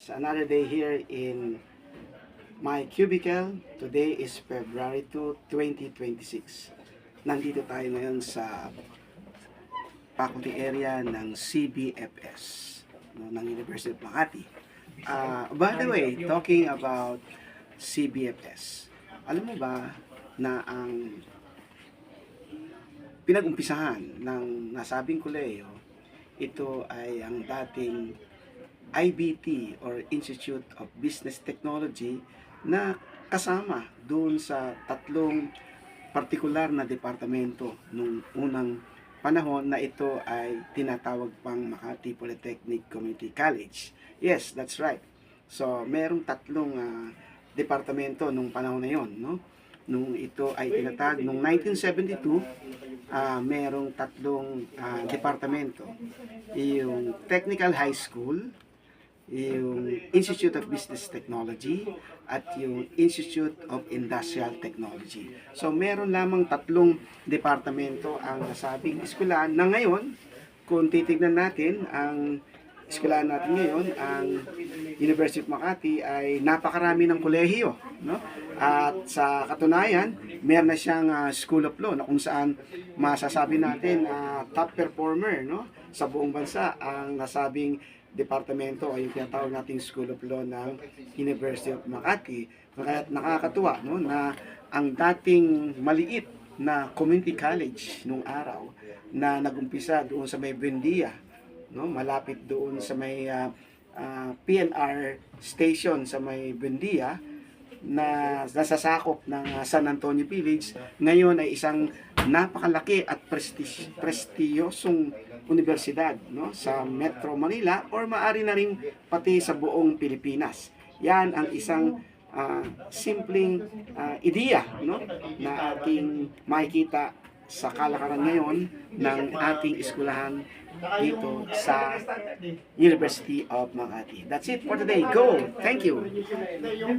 It's another day here in my cubicle. Today is February 2, 2026. Nandito tayo ngayon sa faculty area ng CBFS, ng University of Makati. By the way, talking about CBFS, alam mo ba na ang pinag-umpisahan ng nasabing kolehiyo, ito ay ang dating IBT or Institute of Business Technology na kasama doon sa tatlong partikular na departamento nung unang panahon na ito ay tinatawag pang Makati Polytechnic Community College. Yes, that's right. So, merong tatlong departamento nung panahon na yon, no? Nung ito ay tinatag nung 1972, merong tatlong departamento. Yung Technical High School, yung Institute of Business Technology, at yung Institute of Industrial Technology. So, meron lamang tatlong departamento ang nasabing eskwelahan na ngayon, kung titignan natin, ang eskwelahan natin ngayon, ang University of Makati ay napakarami ng kolehiyo, no? At sa katunayan, meron na siyang School of Law na kung saan masasabi natin top performer, no, sa buong bansa ang nasabing departamento ay yung tinatawag nating School of Law ng University of Makati. Kaya nakakatuwa, no, na ang dating maliit na community college nung araw na nagumpisa doon sa may Buendia, no, malapit doon sa may PNR station sa may Buendia na nasasakop ng San Antonio Village, ngayon ay isang napakalaki at prestiyosong universidad, no, sa Metro Manila or maari na rin pati sa buong Pilipinas. Yan ang isang simpleng ideya, no, na ating makikita sa kalakaran ngayon ng ating eskwelahan dito sa University of Makati. That's it for today. Go! Thank you!